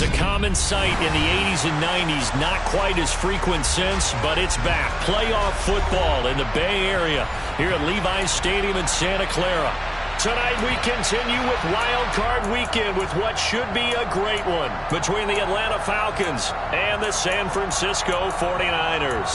was a common sight in the 80s and 90s. Not quite as frequent since, but it's back. Playoff football in the Bay Area here at Levi's Stadium in Santa Clara. Tonight we continue with Wild Card Weekend with what should be a great one between the Atlanta Falcons and the San Francisco 49ers.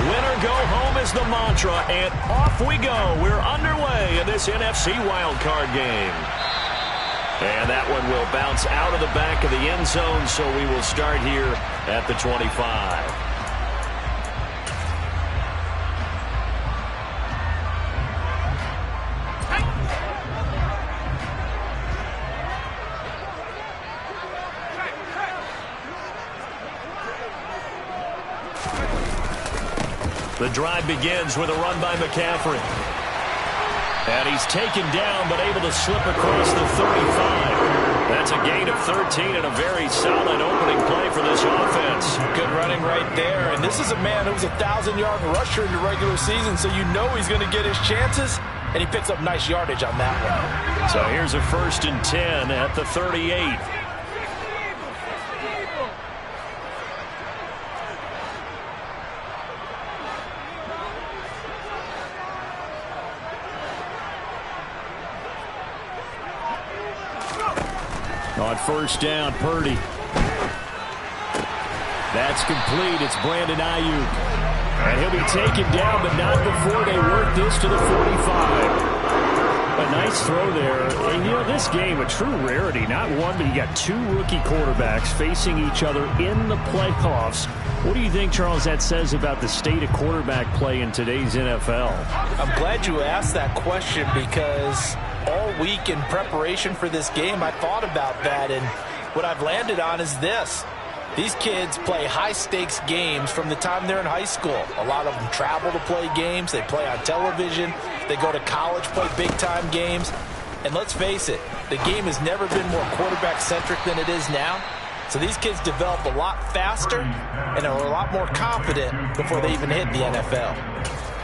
Winner go home is the mantra, and off we go. We're underway in this NFC Wild Card game. And that one will bounce out of the back of the end zone, so we will start here at the 25. The drive begins with a run by McCaffrey. And he's taken down, but able to slip across the 35. That's a gain of 13 and a very solid opening play for this offense. Good running right there. And this is a man who was a 1,000-yard rusher in the regular season, so you know he's going to get his chances. And he picks up nice yardage on that one. So here's a 1st and 10 at the 38. On 1st down, Purdy. That's complete. It's Brandon Ayuk. And he'll be taken down, but not before they work this to the 45. A nice throw there. And, you know, this game, a true rarity. Not one, but you got two rookie quarterbacks facing each other in the playoffs. What do you think, Charles, that says about the state of quarterback play in today's NFL? I'm glad you asked that question because all week in preparation for this game, I thought about that, and what I've landed on is this. These kids play high-stakes games from the time they're in high school. A lot of them travel to play games. They play on television. They go to college, play big-time games. And let's face it, the game has never been more quarterback-centric than it is now. So these kids develop a lot faster and are a lot more confident before they even hit the NFL.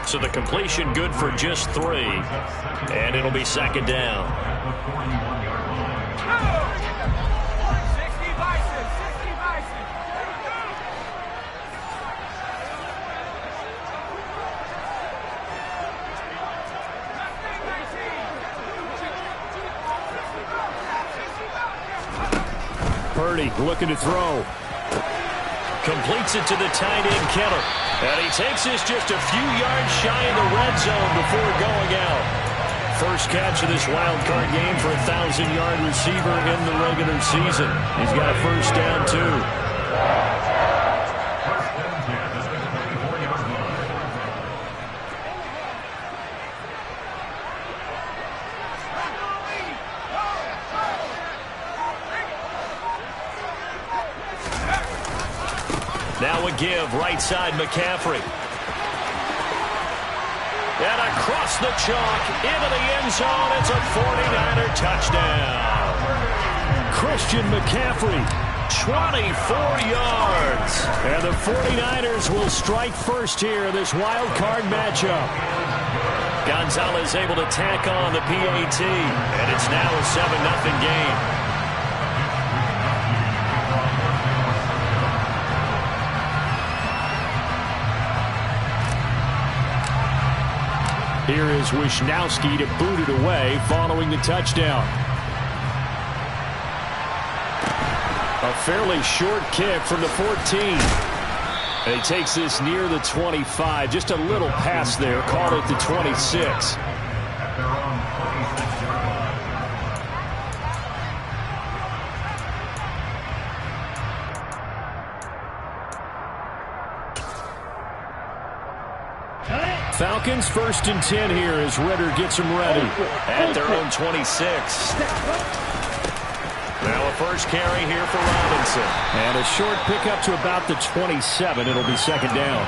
So the completion good for just 3, and it'll be 2nd down. Purdy looking to throw. Completes it to the tight end, Keller. And he takes this just a few yards shy of the red zone before going out. First catch of this wild card game for a 1,000-yard receiver in the regular season. He's got a 1st down, too. Now a give, right side McCaffrey. And across the chalk, into the end zone, it's a 49er touchdown. Christian McCaffrey, 24 yards. And the 49ers will strike first here in this wild card matchup. Gonzalez able to tack on the PAT, and it's now a 7-0 game. Here is Wisnowski to boot it away following the touchdown. A fairly short kick from the 14. And he takes this near the 25. Just a little pass there. Called it the 26. Falcons 1st and 10 here as Ritter gets them ready at their own 26. Now a first carry here for Robinson. And a short pickup to about the 27. It'll be 2nd down.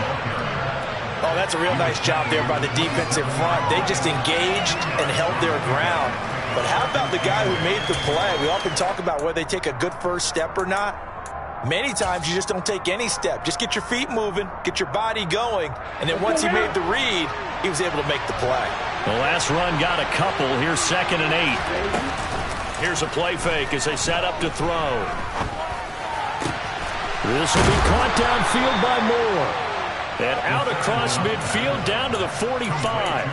Oh, that's a real nice job there by the defense in front. They just engaged and held their ground. But how about the guy who made the play? We often talk about whether they take a good first step or not. Many times you just don't take any step. Just get your feet moving, get your body going, and then once he made the read, he was able to make the play. The last run got a couple. Here's 2nd and 8. Here's a play fake as they set up to throw. This will be caught downfield by Moore. And out across midfield down to the 45.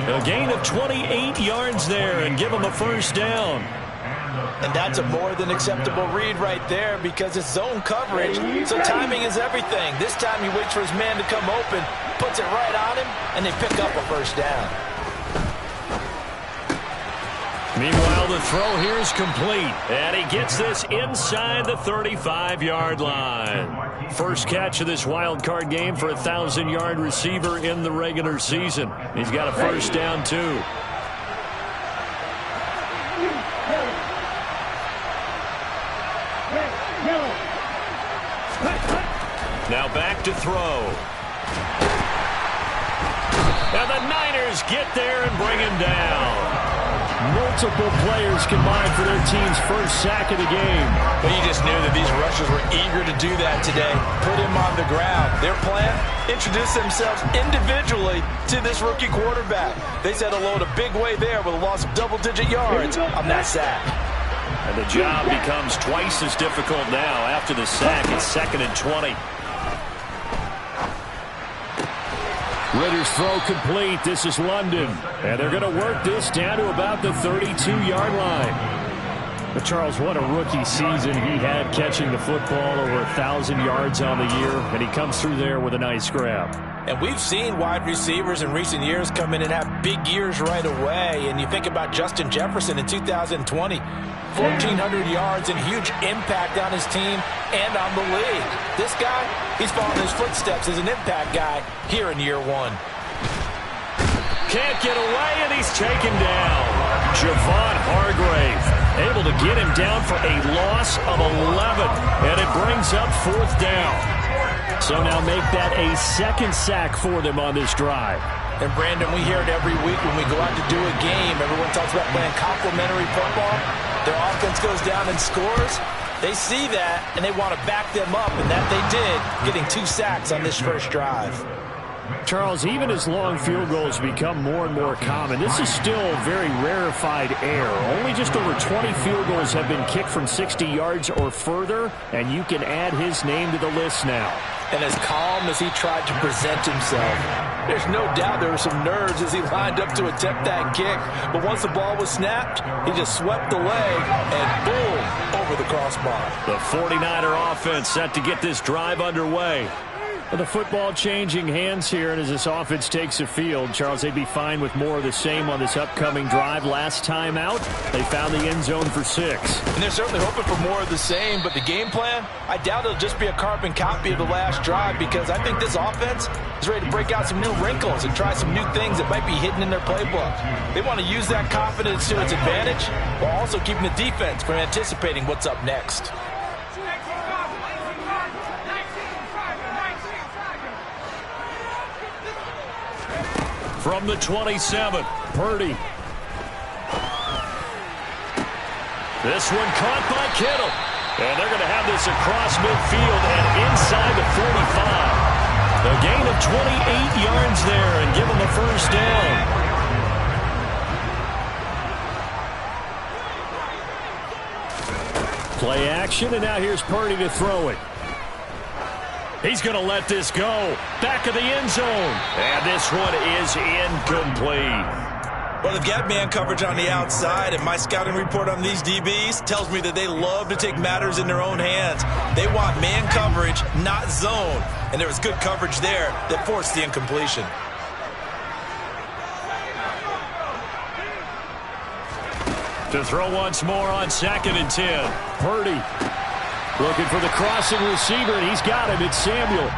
A gain of 28 yards there and give him a first down. And that's a more than acceptable read right there because it's zone coverage, so timing is everything. This time he waits for his man to come open, puts it right on him, and they pick up a first down. Meanwhile, the throw here is complete, and he gets this inside the 35-yard line. First catch of this wild card game for a 1,000-yard receiver in the regular season. He's got a first down, too. Now back to throw. And the Niners get there and bring him down. Multiple players combined for their team's first sack of the game. But you just knew that these rushers were eager to do that today. Put him on the ground. Their plan? Introduce themselves individually to this rookie quarterback. They said hello in a big way there with a loss of double-digit yards on that sack. And the job becomes twice as difficult now after the sack. It's 2nd and 20. Ritter's throw complete. This is London. And they're going to work this down to about the 32-yard line. But Charles, what a rookie season he had catching the football, over 1,000 yards on the year. And he comes through there with a nice grab. And we've seen wide receivers in recent years come in and have big years right away. And you think about Justin Jefferson in 2020. 1,400 yards and huge impact on his team and on the league. This guy, he's following his footsteps as an impact guy here in year one. Can't get away, and he's taken down. Javon Hargrave able to get him down for a loss of 11, and it brings up 4th down. So now make that a 2nd sack for them on this drive. And, Brandon, we hear it every week when we go out to do a game. Everyone talks about playing complementary football. Their offense goes down and scores. They see that, and they want to back them up, and that they did, getting 2 sacks on this first drive. Charles, even as long field goals become more and more common, this is still very rarefied air. Only just over 20 field goals have been kicked from 60 yards or further, and you can add his name to the list now. And as calm as he tried to present himself, there's no doubt there were some nerves as he lined up to attempt that kick. But once the ball was snapped, he just swept the leg and boom, over the crossbar. The 49er offense set to get this drive underway. Well, the football changing hands here, and as this offense takes the field, Charles, they'd be fine with more of the same on this upcoming drive. Last time out, they found the end zone for 6. And they're certainly hoping for more of the same, but the game plan, I doubt it'll just be a carbon copy of the last drive, because I think this offense is ready to break out some new wrinkles and try some new things that might be hidden in their playbook. They want to use that confidence to its advantage, while also keeping the defense from anticipating what's up next. From the 27, Purdy. This one caught by Kittle. And they're going to have this across midfield and inside the 45. A gain of 28 yards there and give them a first down. Play action, and now here's Purdy to throw it. He's going to let this go. Back of the end zone. And this one is incomplete. Well, they've got man coverage on the outside, and my scouting report on these DBs tells me that they love to take matters in their own hands. They want man coverage, not zone. And there was good coverage there that forced the incompletion. To throw once more on 2nd and 10. Purdy looking for the crossing receiver, and he's got him. It's Samuel.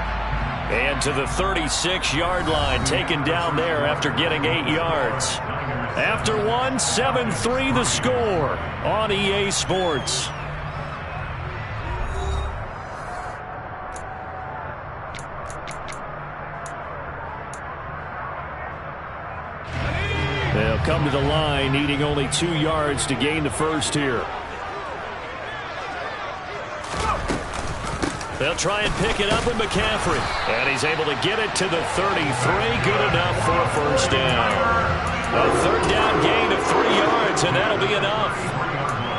And to the 36-yard line, taken down there after getting 8 yards. After one, 7-3 the score on EA Sports. They'll come to the line, needing only 2 yards to gain the first here. They'll try and pick it up with McCaffrey. And he's able to get it to the 33. Good enough for a first down. A third down gain of 3 yards, and that'll be enough.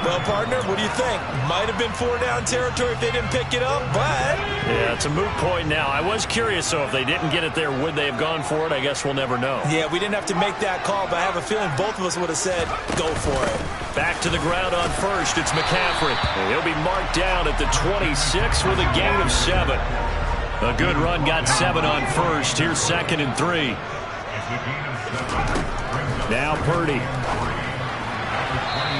Well, partner, what do you think? Might have been 4-down territory if they didn't pick it up, but... Yeah, it's a moot point now. I was curious, so if they didn't get it there, would they have gone for it? I guess we'll never know. Yeah, we didn't have to make that call, but I have a feeling both of us would have said, go for it. Back to the ground on first, it's McCaffrey. He'll be marked down at the 26 with a gain of 7. A good run, got 7 on first. Here's 2nd and 3. Now Purdy.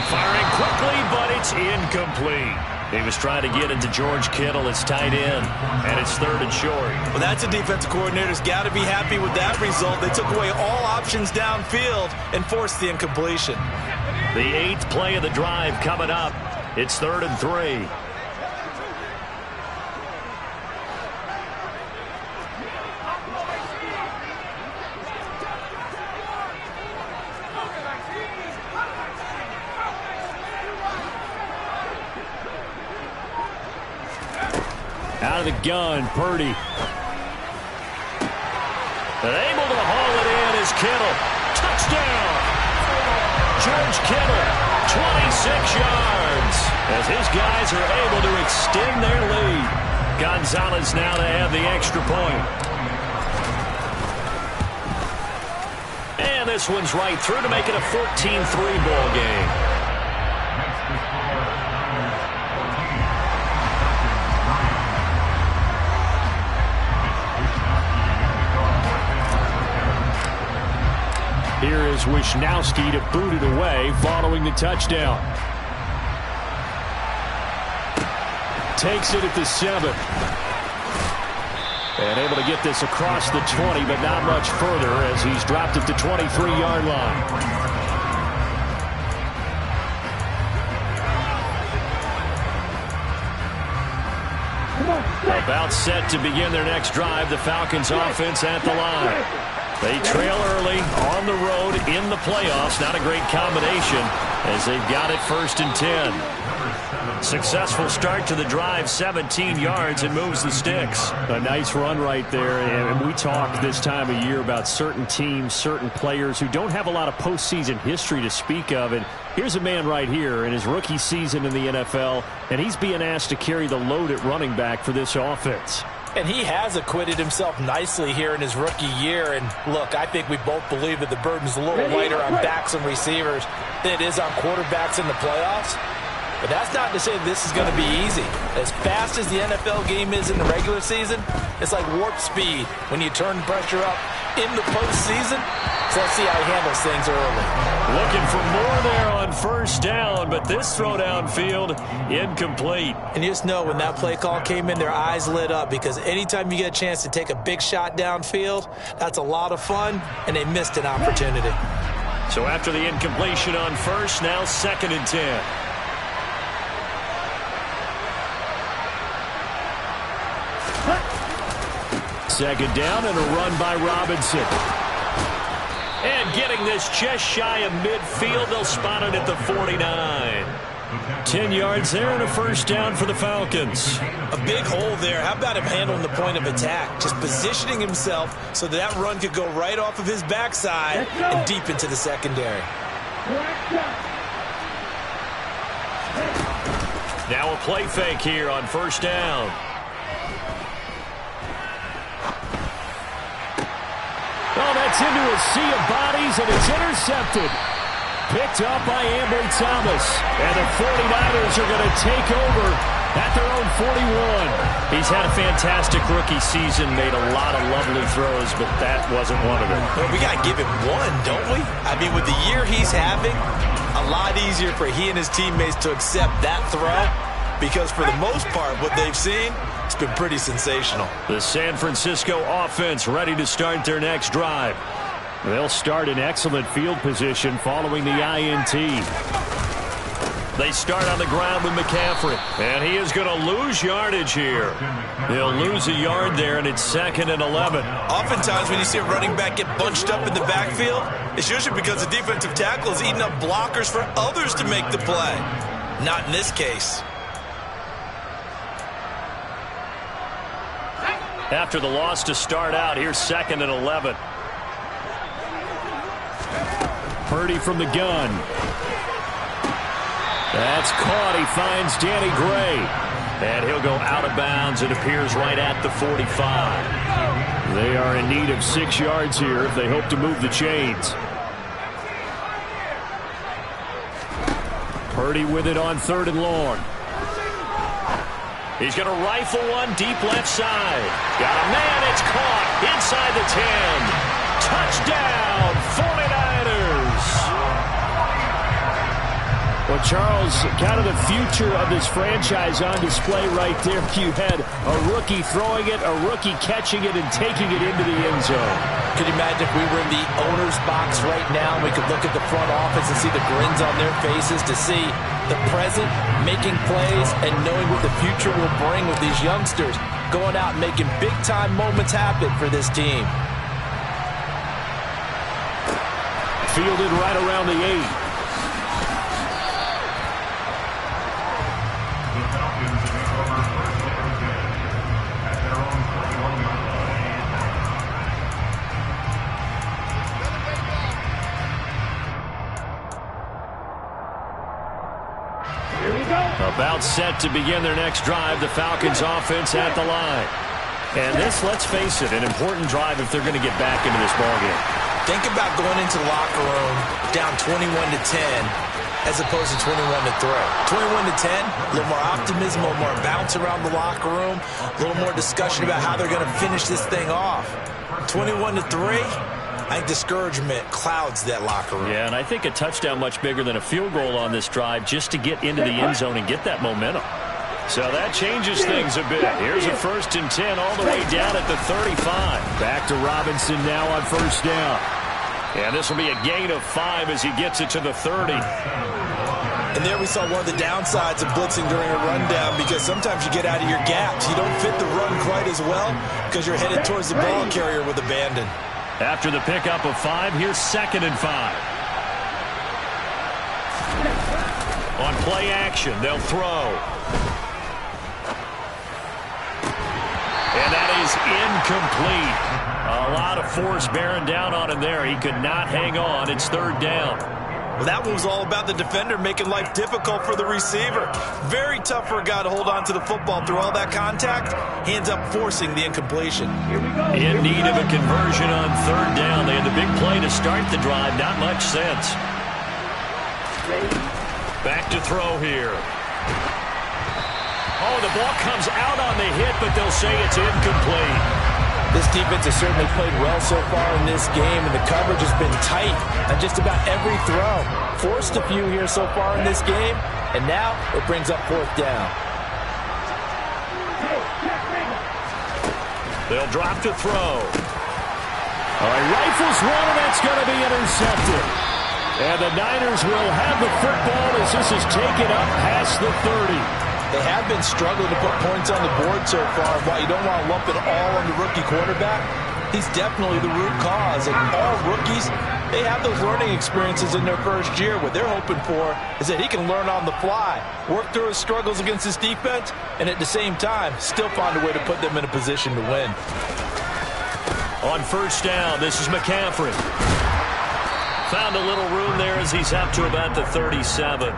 Firing quickly, but it's incomplete. He was trying to get into George Kittle, his tight end, and it's 3rd and short. Well, that's a defensive coordinator's got to be happy with that result. They took away all options downfield and forced the incompletion. The 8th play of the drive coming up. It's 3rd and 3. Out of the gun, Purdy. And able to haul it in is Kittle. Touchdown! George Kittle, 26 yards. As his guys are able to extend their lead. Gonzalez now to have the extra point. And this one's right through to make it a 14-3 ball game. Here is Wisnowski to boot it away following the touchdown. Takes it at the 7. And able to get this across the 20, but not much further as he's dropped at the 23-yard line. About set to begin their next drive, the Falcons offense at the line. They trail early on the road in the playoffs. Not a great combination as they've got it 1st and 10. Successful start to the drive, 17 yards, and moves the sticks. A nice run right there. And we talk this time of year about certain teams, certain players who don't have a lot of postseason history to speak of. And here's a man right here in his rookie season in the NFL, and he's being asked to carry the load at running back for this offense. And he has acquitted himself nicely here in his rookie year. And look, I think we both believe that the burden's a little lighter on backs and receivers than it is on quarterbacks in the playoffs. But that's not to say this is going to be easy. As fast as the NFL game is in the regular season, it's like warp speed when you turn pressure up in the postseason. So let's see how he handles things early. Looking for more there on 1st down, but this throw downfield incomplete. And you just know when that play call came in, their eyes lit up, because anytime you get a chance to take a big shot downfield, that's a lot of fun, and they missed an opportunity. So after the incompletion on 1st, now 2nd and 10. Second down and a run by Robinson. And getting this just shy of midfield, they'll spot it at the 49. 10 yards there and a 1st down for the Falcons. A big hole there. How about him handling the point of attack? Just positioning himself so that run could go right off of his backside and deep into the secondary. Now a play fake here on 1st down. Oh, that's into a sea of bodies, and it's intercepted. Picked up by Ambry Thomas. And the 49ers are going to take over at their own 41. He's had a fantastic rookie season, made a lot of lovely throws, but that wasn't one of them. Well, we got to give him one, don't we? I mean, with the year he's having, a lot easier for he and his teammates to accept that throw, because for the most part, what they've seen, it's been pretty sensational. The San Francisco offense ready to start their next drive. They'll start in excellent field position following the INT. They start on the ground with McCaffrey, and he is going to lose yardage here. He'll lose a yard there, and it's 2nd and 11. Oftentimes when you see a running back get bunched up in the backfield, it's usually because the defensive tackle is eating up blockers for others to make the play. Not in this case. After the loss to start out, here's 2nd and 11. Purdy from the gun. That's caught. He finds Danny Gray. And he'll go out of bounds. It appears right at the 45. They are in need of 6 yards here if they hope to move the chains. Purdy with it on 3rd and long. He's going to rifle one deep left side. Got a man. It's caught inside the 10. Touchdown, 49ers. Well, Charles, kind of the future of this franchise on display right there. You had a rookie throwing it, a rookie catching it, and taking it into the end zone. Could you imagine if we were in the owner's box right now and we could look at the front office and see the grins on their faces, to see the present making plays and knowing what the future will bring with these youngsters going out and making big-time moments happen for this team. Fielded right around the 8. About set to begin their next drive, the Falcons offense at the line. And this, let's face it, an important drive if they're going to get back into this ballgame. Think about going into the locker room down 21-10 as opposed to 21-3. 21-10, a little more optimism, a little more bounce around the locker room, a little more discussion about how they're going to finish this thing off. 21-3. I think discouragement clouds that locker room. Yeah, and I think a touchdown much bigger than a field goal on this drive just to get into the end zone and get that momentum. So that changes things a bit. Here's a 1st and 10 all the way down at the 35. Back to Robinson now on 1st down. And this will be a gain of 5 as he gets it to the 30. And there we saw one of the downsides of blitzing during a rundown, because sometimes you get out of your gaps. You don't fit the run quite as well because you're headed towards the ball carrier with abandon. After the pickup of 5, here's 2nd and 5. On play action, they'll throw. And that is incomplete. A lot of force bearing down on him there. He could not hang on. It's 3rd down. Well, that one was all about the defender making life difficult for the receiver. Very tough for a guy to hold on to the football through all that contact. He ends up forcing the incompletion. In need of a conversion on 3rd down. They had the big play to start the drive. Not much sense. Back to throw here. Oh, the ball comes out on the hit, but they'll say it's incomplete. This defense has certainly played well so far in this game, and the coverage has been tight on just about every throw. Forced a few here so far in this game, and now it brings up 4th down. They'll drop to throw. All right, rifles one, and that's going to be intercepted. And the Niners will have the football as this is taken up past the 30. They have been struggling to put points on the board so far. While you don't want to lump it all on the rookie quarterback, he's definitely the root cause. And all rookies, they have those learning experiences in their first year. What they're hoping for is that he can learn on the fly, work through his struggles against his defense, and at the same time, still find a way to put them in a position to win. On 1st down, this is McCaffrey. Found a little room there as he's up to about the 37.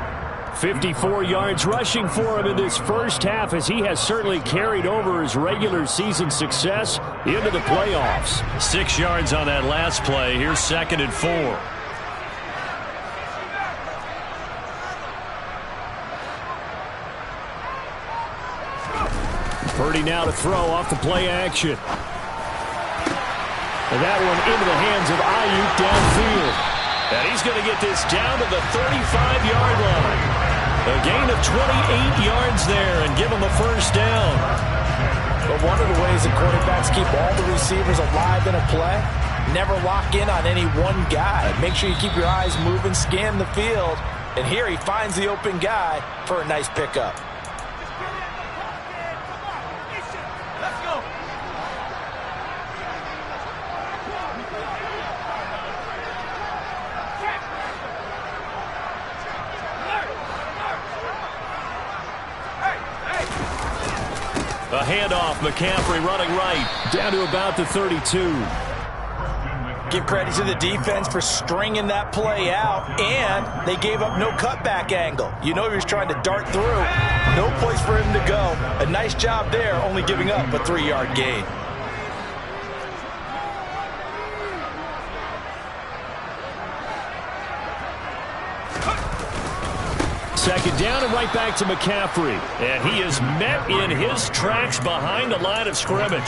54 yards rushing for him in this first half, as he has certainly carried over his regular season success into the playoffs. 6 yards on that last play. Here's 2nd and 4. Purdy now to throw off the play action. And that one into the hands of Ayuk downfield. And he's going to get this down to the 35-yard line. A gain of 28 yards there and give him a 1st down. But one of the ways that quarterbacks keep all the receivers alive in a play, never lock in on any one guy. Make sure you keep your eyes moving, scan the field. And here he finds the open guy for a nice pickup. A handoff, McCaffrey running right, down to about the 32. Give credit to the defense for stringing that play out, and they gave up no cutback angle. You know he was trying to dart through. No place for him to go. A nice job there, only giving up a 3-yard gain. Second down and right back to McCaffrey. And he is met in his tracks behind the line of scrimmage.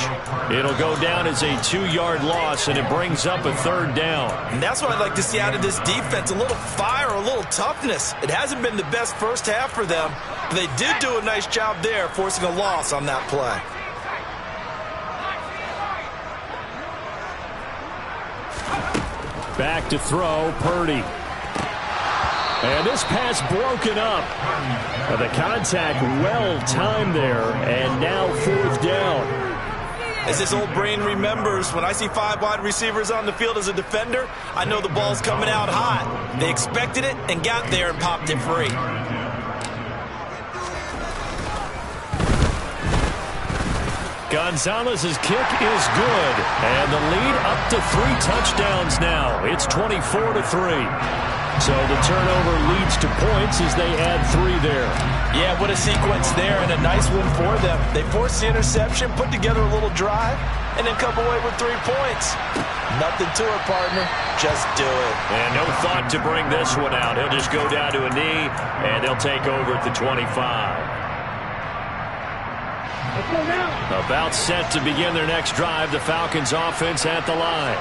It'll go down as a 2-yard loss, and it brings up a 3rd down. And that's what I'd like to see out of this defense, a little fire, a little toughness. It hasn't been the best first half for them, but they did do a nice job there, forcing a loss on that play. Back to throw, Purdy. And this pass broken up. The contact well-timed there, and now 4th down. As this old brain remembers, when I see 5 wide receivers on the field as a defender, I know the ball's coming out hot. They expected it and got there and popped it free. Gonzalez's kick is good, and the lead up to 3 touchdowns now. It's 24-3. So the turnover leads to points as they add 3 there. Yeah, what a sequence there, and a nice one for them. They forced the interception, put together a little drive, and then come away with 3 points. Nothing to it, partner. Just do it. And no thought to bring this one out. He'll just go down to a knee, and they'll take over at the 25. About set to begin their next drive. The Falcons offense at the line.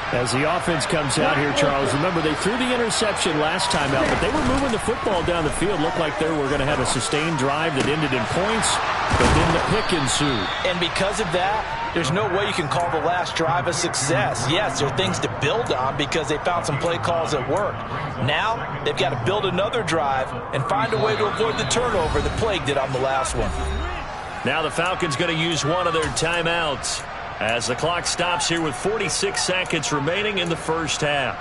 As the offense comes out here, Charles, remember they threw the interception last time out, but they were moving the football down the field. Looked like they were going to have a sustained drive that ended in points, but then the pick ensued. And because of that, there's no way you can call the last drive a success. Yes, there are things to build on because they found some play calls that work. Now, they've got to build another drive and find a way to avoid the turnover that plagued it on the last one. Now the Falcons going to use one of their timeouts as the clock stops here with 46 seconds remaining in the first half.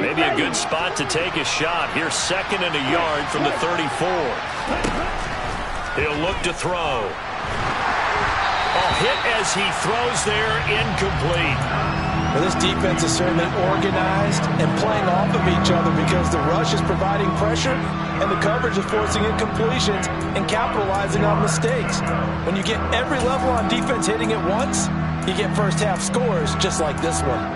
Maybe a good spot to take a shot. Here's 2nd and a yard from the 34. He'll look to throw. Hit as he throws there, incomplete. Well, this defense is certainly organized and playing off of each other because the rush is providing pressure and the coverage is forcing incompletions and capitalizing on mistakes. When you get every level on defense hitting at once, you get first half scores just like this one.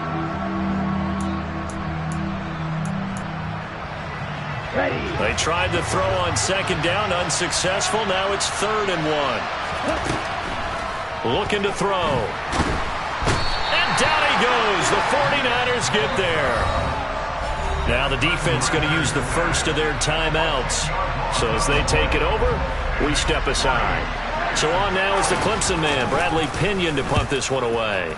They tried to throw on 2nd down, unsuccessful. Now it's 3rd and 1. Looking to throw. And down he goes. The 49ers get there. Now the defense going to use the first of their timeouts. So as they take it over, we step aside. So on now is the Clemson man, Bradley Pinion, to punt this one away.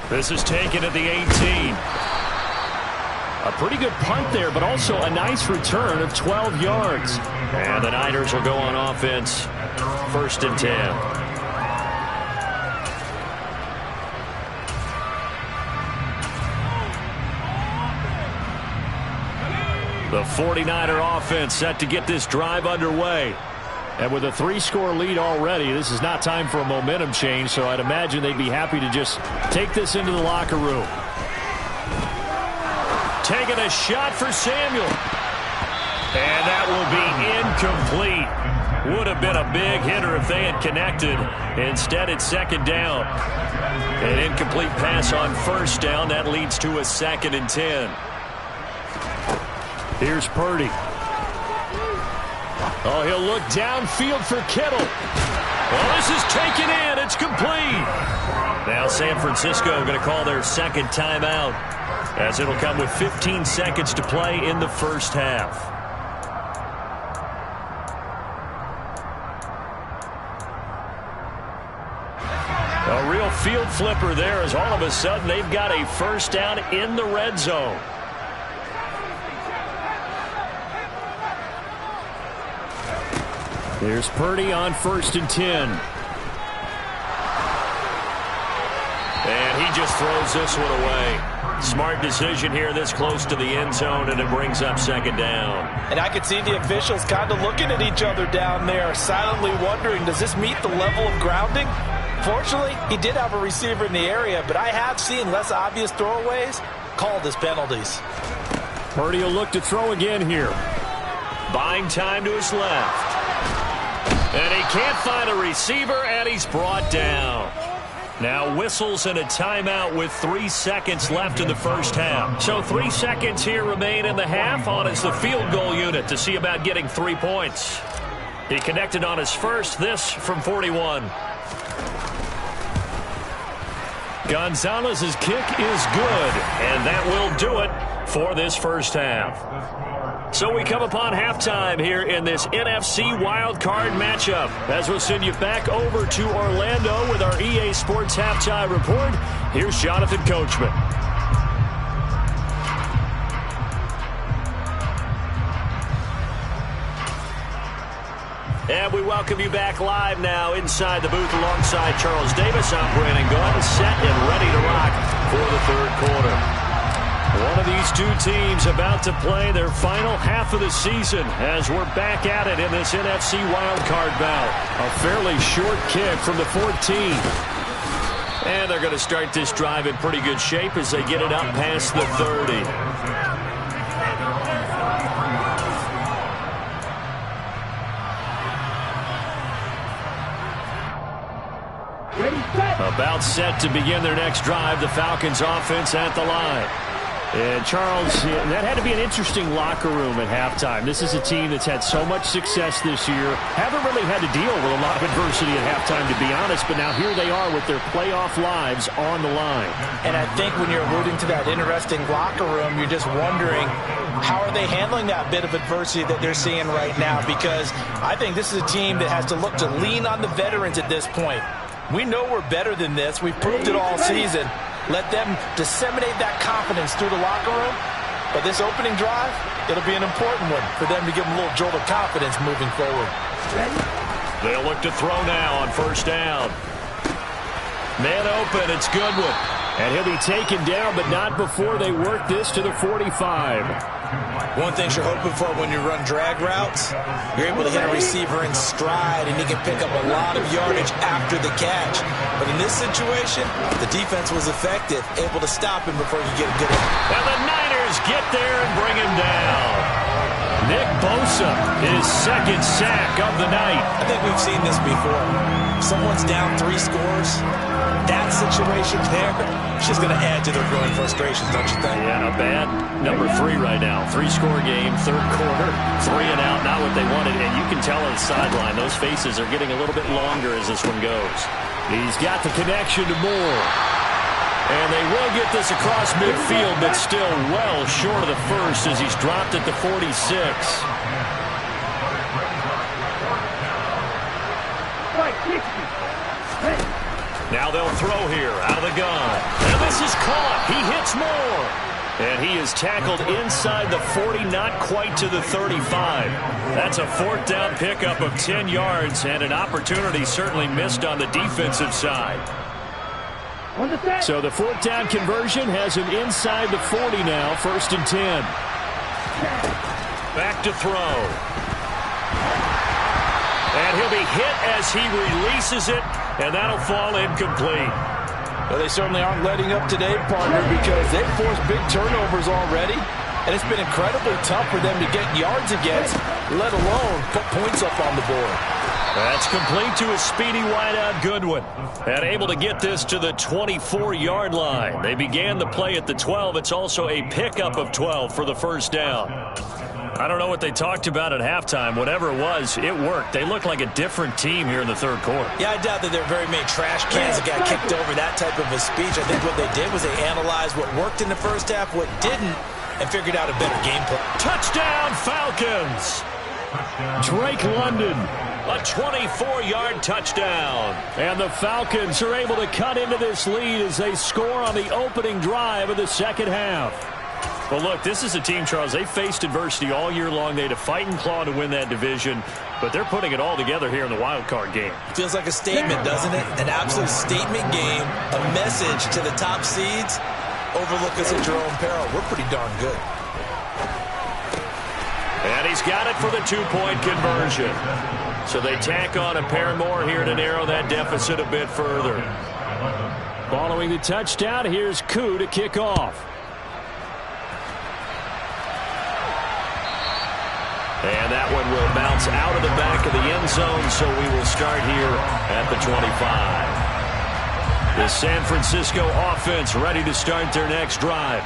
This is taken at the 18. A pretty good punt there, but also a nice return of 12 yards. And the Niners will go on offense, 1st and 10. The 49er offense set to get this drive underway. And with a 3-score lead already, this is not time for a momentum change, so I'd imagine they'd be happy to just take this into the locker room. Taking a shot for Samuel. And that will be incomplete. Would have been a big hitter if they had connected. Instead, it's 2nd down. An incomplete pass on 1st down. That leads to a 2nd and 10. Here's Purdy. He'll look downfield for Kittle. Well, this is taken in. It's complete. Now San Francisco going to call their 2nd timeout, as it'll come with 15 seconds to play in the first half. A real field flipper there, as all of a sudden they've got a 1st down in the red zone. Here's Purdy on 1st and 10. And he just throws this one away. Smart decision here this close to the end zone, and it brings up second down. And I could see the officials kind of looking at each other down there, silently wondering, does this meet the level of grounding? Fortunately, he did have a receiver in the area, but I have seen less obvious throwaways called as penalties. Purdy will look to throw again here. Buying time to his left. And he can't find a receiver, and he's brought down. Now whistles and a timeout with 3 seconds left in the first half. So 3 seconds here remain in the half. On is the field goal unit to see about getting 3 points. He connected on his first, this from 41. Gonzalez's kick is good, and that will do it for this first half. So we come upon halftime here in this NFC wildcard matchup, as we'll send you back over to Orlando with our EA Sports Halftime Report. Here's Jonathan Coachman. And we welcome you back live now inside the booth alongside Charles Davis. I'm Brandon Gunn, set and ready to rock for the third quarter. One of these two teams about to play their final half of the season as we're back at it in this NFC wildcard bout. A fairly short kick from the 14. And they're going to start this drive in pretty good shape as they get it up past the 30. About set to begin their next drive, the Falcons offense at the line. And Charles, that had to be an interesting locker room at halftime. This is a team that's had so much success this year. Haven't really had to deal with a lot of adversity at halftime, to be honest, but now here they are with their playoff lives on the line. And I think when you're alluding to that interesting locker room, you're just wondering, how are they handling that bit of adversity that they're seeing right now? Because I think this is a team that has to look to lean on the veterans at this point. We know we're better than this. We've proved it all season. Let them disseminate that confidence through the locker room. But this opening drive, it'll be an important one for them to give them a little jolt of confidence moving forward. They'll look to throw now on first down. Man open, it's Goodwin. And he'll be taken down, but not before they work this to the 45. One thing you're hoping for when you run drag routes, you're able to hit a receiver in stride, and he can pick up a lot of yardage after the catch. But in this situation, the defense was effective, able to stop him before he get a good one. And the Niners get there and bring him down. Nick Bosa, his second sack of the night. I think we've seen this before. Someone's down 3 scores. That situation there, it's just going to add to their growing frustrations, don't you think? Yeah, not bad. Number 3 right now. 3-score game, third quarter. 3 and out, not what they wanted. And you can tell on the sideline, those faces are getting a little bit longer as this one goes. He's got the connection to Moore. And they will get this across midfield, but still well short of the first as he's dropped at the 46. Now they'll throw here out of the gun. And this is caught. He hits Moore. And he is tackled inside the 40, not quite to the 35. That's a fourth down pickup of 10 yards and an opportunity certainly missed on the defensive side. So the fourth down conversion has him inside the 40 now, 1st and 10. Back to throw. And he'll be hit as he releases it, and that'll fall incomplete. Well, they certainly aren't letting up today, partner, because they've forced big turnovers already, and it's been incredibly tough for them to get yards against, let alone put points up on the board. That's complete to a speedy wideout Goodwin. And able to get this to the 24-yard line. They began the play at the 12. It's also a pickup of 12 for the first down. I don't know what they talked about at halftime. Whatever it was, it worked. They look like a different team here in the third quarter. Yeah, I doubt that there are very many trash cans that got kicked over that type of a speech. I think what they did was they analyzed what worked in the first half, what didn't, and figured out a better game plan. Touchdown, Falcons! Drake London. A 24-yard touchdown. And the Falcons are able to cut into this lead as they score on the opening drive of the second half. Well, look, this is a team, Charles. They faced adversity all year long. They had to fight and claw to win that division, but they're putting it all together here in the wild card game. Feels like a statement, doesn't it? An absolute statement game, a message to the top seeds. Overlook us at your own peril. We're pretty darn good. And he's got it for the two-point conversion. So they tack on a pair more here to narrow that deficit a bit further. Following the touchdown, here's Koo to kick off. And that one will bounce out of the back of the end zone, so we will start here at the 25. The San Francisco offense ready to start their next drive.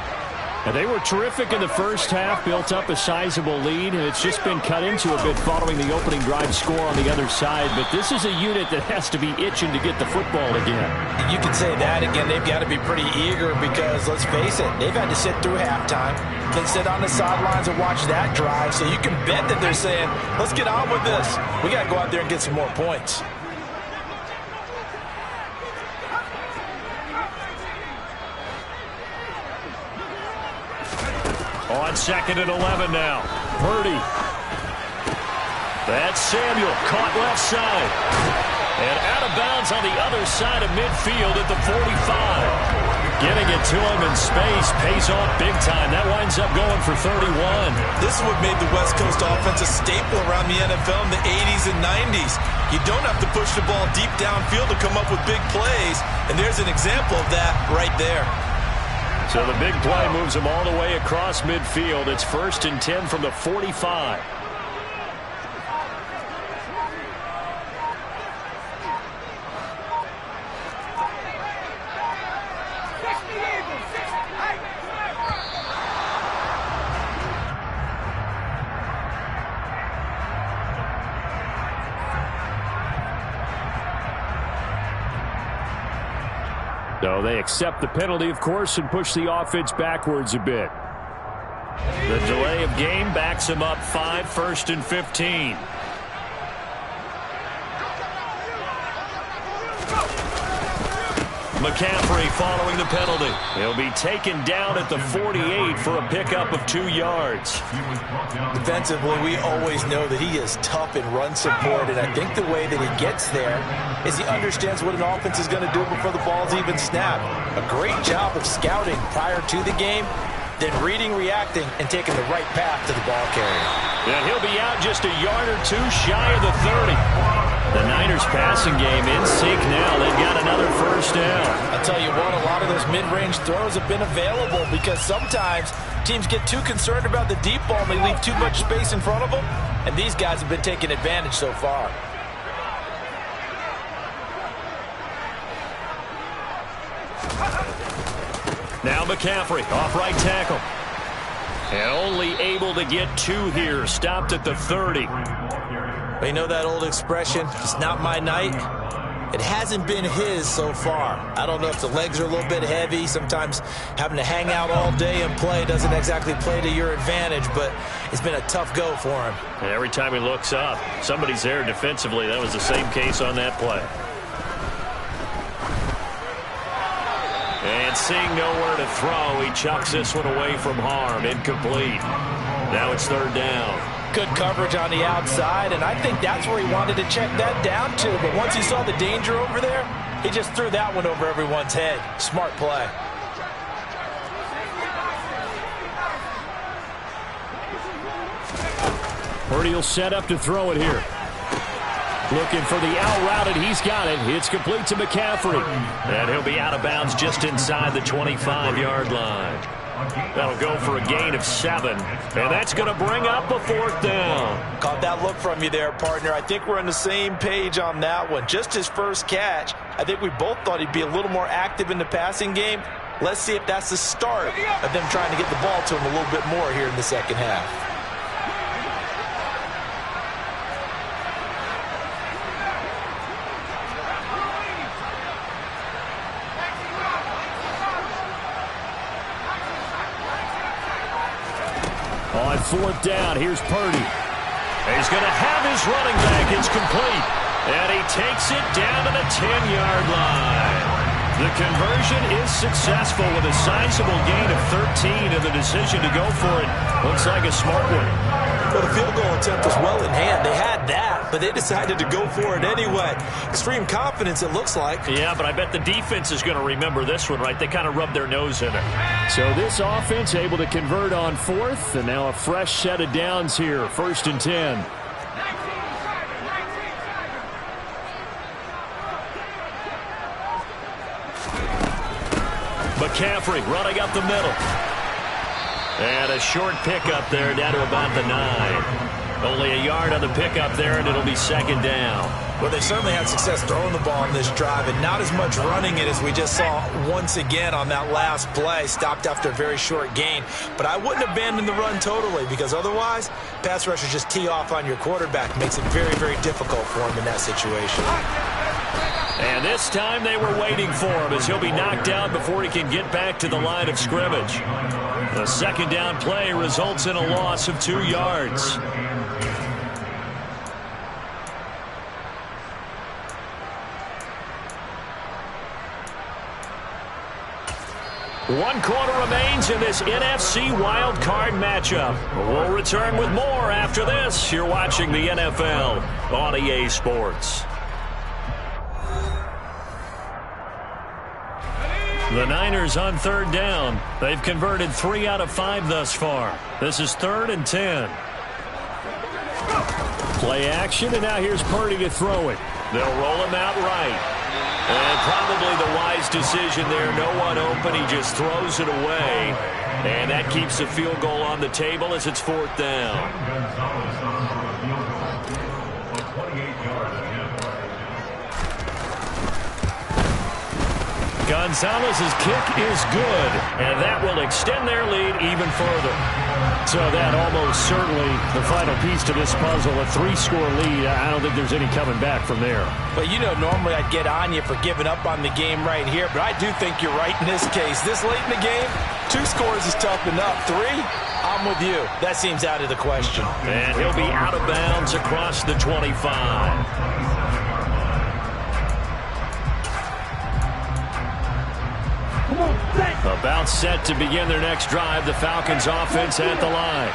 And they were terrific in the first half, built up a sizable lead, and it's just been cut into a bit following the opening drive score on the other side. But this is a unit that has to be itching to get the football again. You can say that again. They've got to be pretty eager because, let's face it, they've had to sit through halftime, then sit on the sidelines and watch that drive. So you can bet that they're saying, let's get on with this. We got to go out there and get some more points. On 2nd and 11 now. Purdy. That's Samuel. Caught left side. And out of bounds on the other side of midfield at the 45. Getting it to him in space. Pays off big time. That winds up going for 31. This is what made the West Coast offense a staple around the NFL in the 80s and 90s. You don't have to push the ball deep downfield to come up with big plays. And there's an example of that right there. So the big play moves them all the way across midfield. It's 1st and 10 from the 45. So they accept the penalty, of course, and push the offense backwards a bit. The delay of game backs him up 5, 1st and 15. McCaffrey following the penalty. He'll be taken down at the 48 for a pickup of 2 yards. Defensively, we always know that he is tough in run support, and I think the way that he gets there is he understands what an offense is going to do before the ball's even snapped. A great job of scouting prior to the game, then reading, reacting, and taking the right path to the ball carrier. And he'll be out just a yard or 2 shy of the 30. The Niners passing game in sync now. They've got another 1st down. I'll tell you what, a lot of those mid-range throws have been available because sometimes teams get too concerned about the deep ball and they leave too much space in front of them, and these guys have been taking advantage so far. Now McCaffrey, off right tackle. And only able to get 2 here. Stopped at the 30. You know that old expression, it's not my night? It hasn't been his so far. I don't know if the legs are a little bit heavy. Sometimes having to hang out all day and play doesn't exactly play to your advantage, but it's been a tough go for him. And every time he looks up, somebody's there defensively. That was the same case on that play. And seeing nowhere to throw, he chucks this one away from harm. Incomplete. Now it's 3rd down. Good coverage on the outside, and I think that's where he wanted to check that down to. But once he saw the danger over there, he just threw that one over everyone's head. Smart play. Purdy will set up to throw it here. Looking for the out route, and he's got it. It's complete to McCaffrey. And he'll be out of bounds just inside the 25-yard line. That'll go for a gain of 7. And that's going to bring up a 4th down. Caught that look from you there, partner. I think we're on the same page on that one. Just his first catch. I think we both thought he'd be a little more active in the passing game. Let's see if that's the start of them trying to get the ball to him a little bit more here in the second half. On 4th down, here's Purdy. He's going to have his running back. It's complete. And he takes it down to the 10-yard line. The conversion is successful with a sizable gain of 13, and the decision to go for it looks like a smart one. Well, the field goal attempt was well in hand. They had that, but they decided to go for it anyway. Extreme confidence, it looks like. Yeah, but I bet the defense is going to remember this one, right? They kind of rubbed their nose in it. So this offense able to convert on fourth, and now a fresh set of downs here, 1st and 10. McCaffrey running up the middle. And a short pickup there down to about the 9. Only a yard on the pickup there, and it'll be 2nd down. Well, they certainly had success throwing the ball in this drive, and not as much running it as we just saw once again on that last play. Stopped after a very short gain. But I wouldn't abandon the run totally, because otherwise, pass rushers just tee off on your quarterback. Makes it very, very difficult for him in that situation. And this time they were waiting for him as he'll be knocked out before he can get back to the line of scrimmage. The 2nd down play results in a loss of 2 yards. One quarter remains in this NFC Wild Card matchup. We'll return with more after this. You're watching the NFL on EA Sports. The Niners on 3rd down. They've converted 3 out of 5 thus far. This is 3rd and 10. Play action, and now here's Purdy to throw it. They'll roll him out right. And probably the wise decision there. No one open. He just throws it away. And that keeps the field goal on the table as it's 4th down. Gonzalez's kick is good, and that will extend their lead even further. So that almost certainly the final piece to this puzzle, a 3-score lead. I don't think there's any coming back from there. But you know, normally I'd get on you for giving up on the game right here, but I do think you're right in this case. This late in the game, 2 scores is tough enough. 3, I'm with you. That seems out of the question. And he'll be out of bounds across the 25. About set to begin their next drive, the Falcons offense at the line.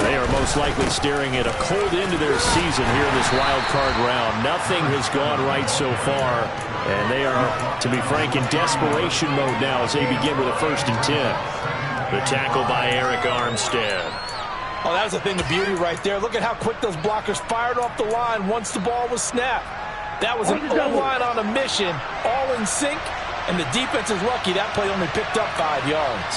They are most likely staring at a cold end to their season here in this wild card round. Nothing has gone right so far, and they are, to be frank, in desperation mode now as they begin with a 1st and 10. The tackle by Eric Armstead. Oh, that was a thing of beauty right there. Look at how quick those blockers fired off the line once the ball was snapped. That was an O-line on a mission, all in sync. And the defense is lucky that play only picked up 5 yards.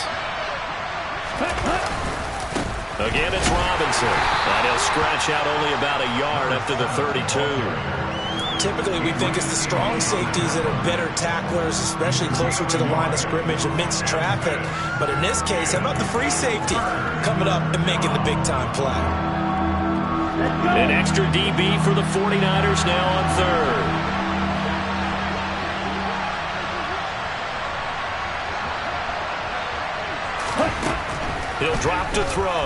Again, it's Robinson. And he'll scratch out only about a yard up to the 32. Typically, we think it's the strong safeties that are better tacklers, especially closer to the line of scrimmage amidst traffic. But in this case, how about the free safety coming up and making the big-time play? An extra DB for the 49ers now on 3rd. He'll drop to throw.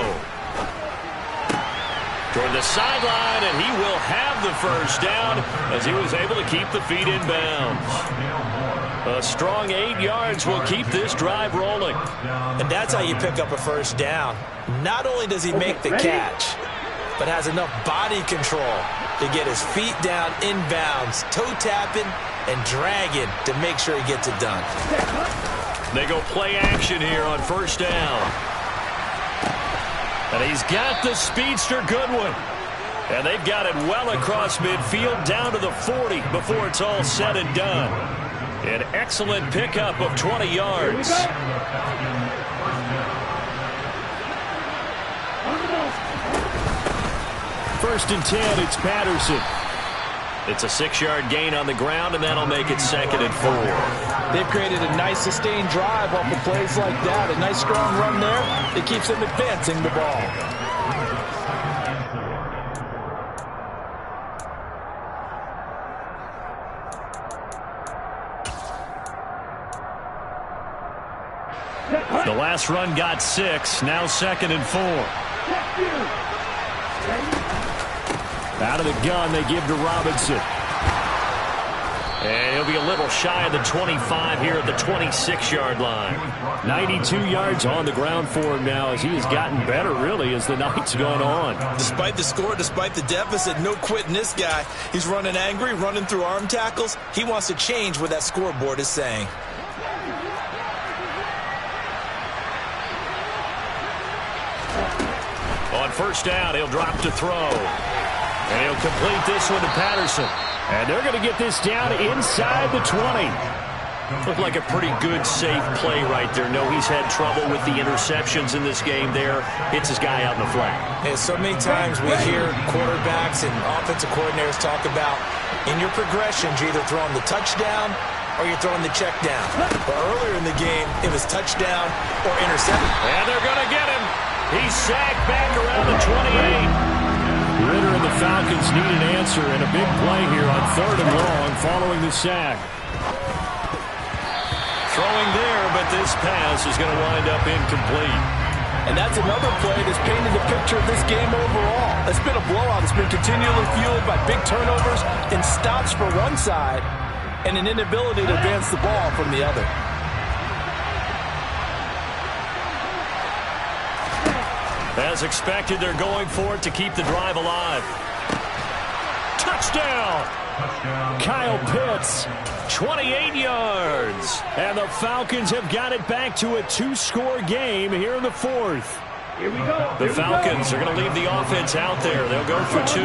Toward the sideline, and he will have the 1st down as he was able to keep the feet in bounds. A strong 8 yards will keep this drive rolling. And that's how you pick up a 1st down. Not only does he make the catch, but has enough body control to get his feet down in bounds, toe tapping and dragging to make sure he gets it done. They go play action here on 1st down. And he's got the speedster Goodwin. And they've got it well across midfield down to the 40 before it's all said and done. An excellent pickup of 20 yards. 1st and 10, it's Patterson. It's a 6-yard gain on the ground, and that'll make it 2nd and 4. They've created a nice sustained drive off of plays like that. A nice strong run there. It keeps them advancing the ball. The last run got 6. Now 2nd and 4. Out of the gun, they give to Robinson. And he'll be a little shy of the 25 here at the 26-yard line. 92 yards on the ground for him now as he has gotten better, really, as the night's gone on. Despite the score, despite the deficit, no quitting this guy. He's running angry, running through arm tackles. He wants to change what that scoreboard is saying. On first down, he'll drop to throw. And he'll complete this one to Patterson. And they're going to get this down inside the 20. Looked like a pretty good, safe play right there. No, he's had trouble with the interceptions in this game there. Hits his guy out in the flat. Yeah, so many times we hear quarterbacks and offensive coordinators talk about in your progressions, you're either throwing the touchdown or you're throwing the check down. But earlier in the game, it was touchdown or interception. And they're going to get him. He's sacked back around the 28. Ritter and the Falcons need an answer, and a big play here on 3rd and long following the sack. Throwing there, but this pass is going to wind up incomplete. And that's another play that's painted the picture of this game overall. It's been a blowout. It's been continually fueled by big turnovers and stops for one side and an inability to advance the ball from the other. As expected, they're going for it to keep the drive alive. Touchdown! Kyle Pitts, 28 yards. And the Falcons have got it back to a 2-score game here in the 4th. Here we go. The Falcons are going to leave the offense out there. They'll go for 2.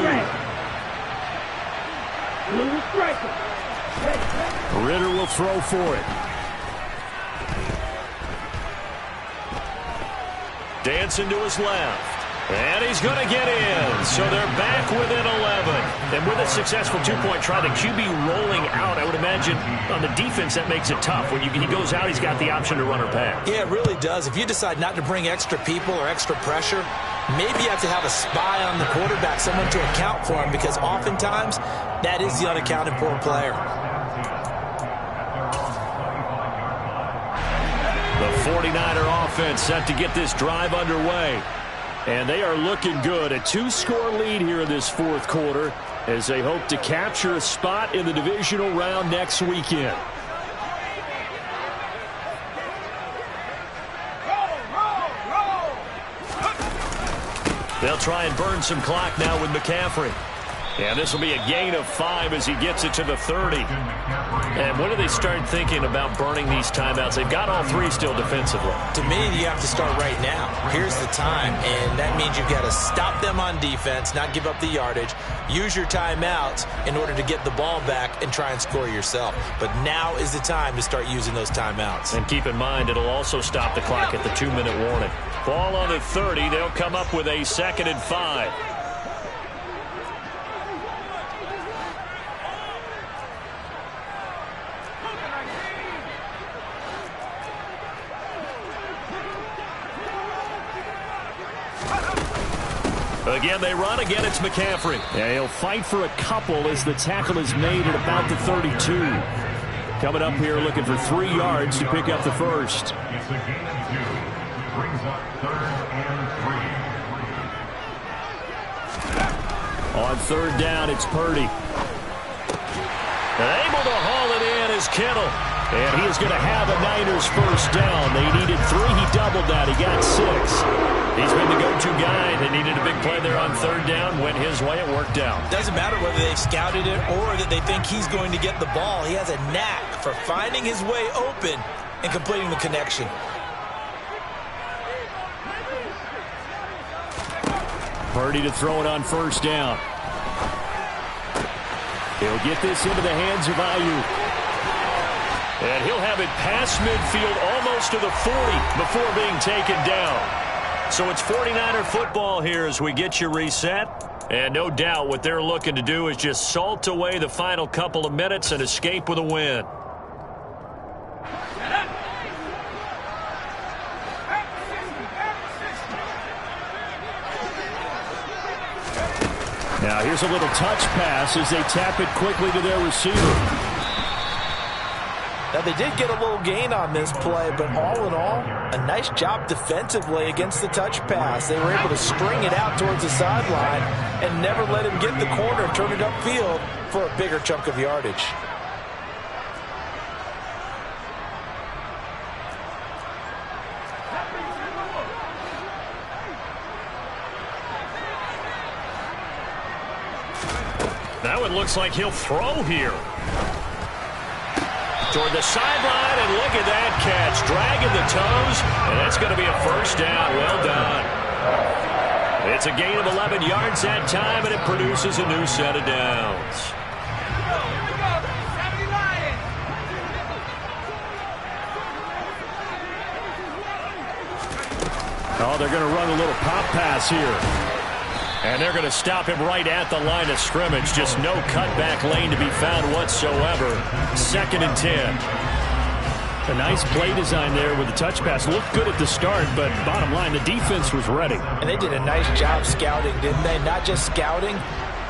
Ritter will throw for it. Dancing to his left. And he's going to get in. So they're back within 11. And with a successful 2-point try, the QB rolling out, I would imagine on the defense that makes it tough. When he goes out, he's got the option to run or pass. Yeah, it really does. If you decide not to bring extra people or extra pressure, maybe you have to have a spy on the quarterback, someone to account for him, because oftentimes that is the unaccounted for player. The 49er offense set to get this drive underway. And they are looking good. A 2-score lead here in this 4th quarter as they hope to capture a spot in the divisional round next weekend. They'll try and burn some clock now with McCaffrey. And this will be a gain of 5 as he gets it to the 30. And when do they start thinking about burning these timeouts? They've got all 3 still defensively. To me, you have to start right now. Here's the time, and that means you've got to stop them on defense, not give up the yardage, use your timeouts in order to get the ball back and try and score yourself. But now is the time to start using those timeouts. And keep in mind, it'll also stop the clock at the 2-minute warning. Ball on the 30. They'll come up with a 2nd and 5. Again, they run. Again, it's McCaffrey. Yeah, he'll fight for a couple as the tackle is made at about the 32. Coming up here looking for 3 yards to pick up the first. It's a gain of 2. Brings up 3rd and 3. On 3rd down, it's Purdy. And able to haul it in is Kittle. And he is going to have a Niners first down. They needed 3. He doubled that. He got 6. He's been the go-to guy. They needed a big play there on 3rd down. Went his way. It worked out. Doesn't matter whether they scouted it or that they think he's going to get the ball. He has a knack for finding his way open and completing the connection. Purdy to throw it on 1st down. He'll get this into the hands of Ayuk. And he'll have it past midfield almost to the 40 before being taken down. So it's 49er football here as we get you reset. And no doubt what they're looking to do is just salt away the final couple of minutes and escape with a win. Now here's a little touch pass as they tap it quickly to their receiver. Now, they did get a little gain on this play, but all in all, a nice job defensively against the touch pass. They were able to string it out towards the sideline and never let him get the corner and turn it upfield for a bigger chunk of yardage. Now it looks like he'll throw here. Toward the sideline, and look at that catch. Dragging the toes, and that's going to be a first down. Well done. It's a gain of 11 yards that time, and it produces a new set of downs. Oh, they're going to run a little pop pass here. And they're going to stop him right at the line of scrimmage. Just no cutback lane to be found whatsoever. 2nd and 10. A nice play design there with the touch pass. Looked good at the start, but bottom line, the defense was ready. And they did a nice job scouting, didn't they? Not just scouting,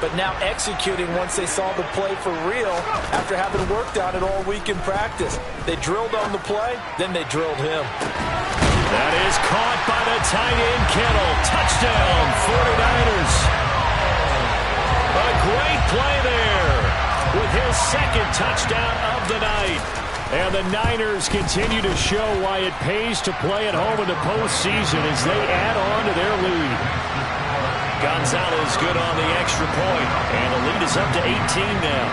but now executing once they saw the play for real after having worked on it all week in practice. They drilled on the play, then they drilled him. That is caught by the tight end, Kittle. Touchdown, 49ers. A great play there with his 2nd touchdown of the night. And the Niners continue to show why it pays to play at home in the postseason as they add on to their lead. Gonzalez good on the extra point, and the lead is up to 18 now.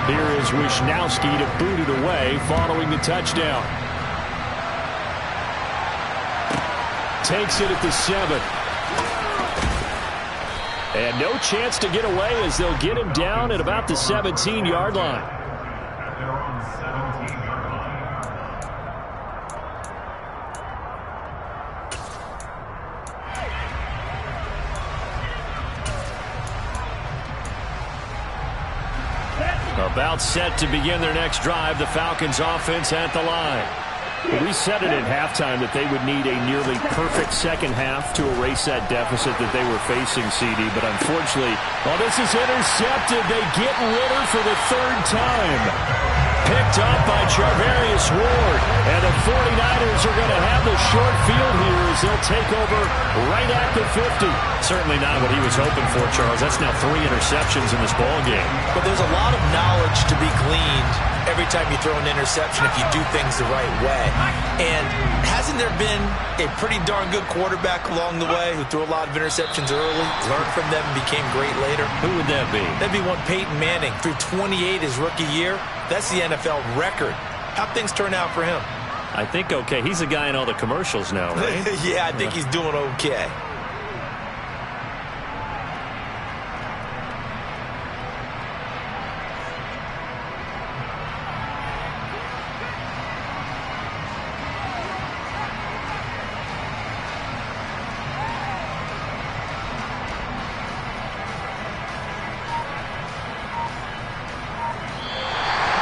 Here is Wisnowski to boot it away following the touchdown. Takes it at the 7. And no chance to get away as they'll get him down at about the 17-yard line. They're on the 17-yard line. About set to begin their next drive, the Falcons offense at the line. We said it at halftime that they would need a nearly perfect second half to erase that deficit that they were facing, CD. But unfortunately, well, this is intercepted. They get Ritter for the 3rd time. Picked up by Charvarius Ward. And the 49ers are going to have the short field here as they'll take over right at the 50. Certainly not what he was hoping for, Charles. That's now 3 interceptions in this ball game. But there's a lot of knowledge to be gleaned every time you throw an interception if you do things the right way. And hasn't there been a pretty darn good quarterback along the way who threw a lot of interceptions early, learned from them, and became great later? Who would that be? That'd be one Peyton Manning. Threw 28 his rookie year. That's the NFL record. How'd things turn out for him? I think okay. He's the guy in all the commercials now, right? Yeah, I think he's doing okay.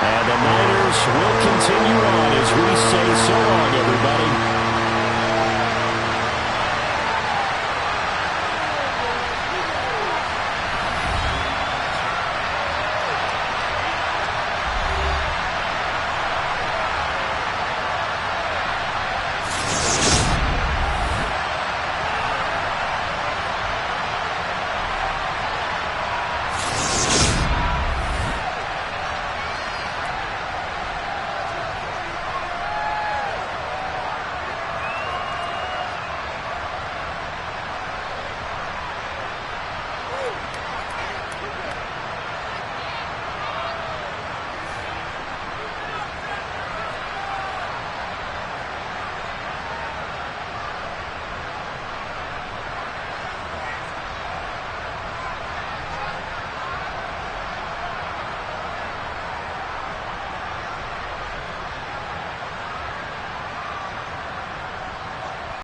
And the Niners will continue on as we say so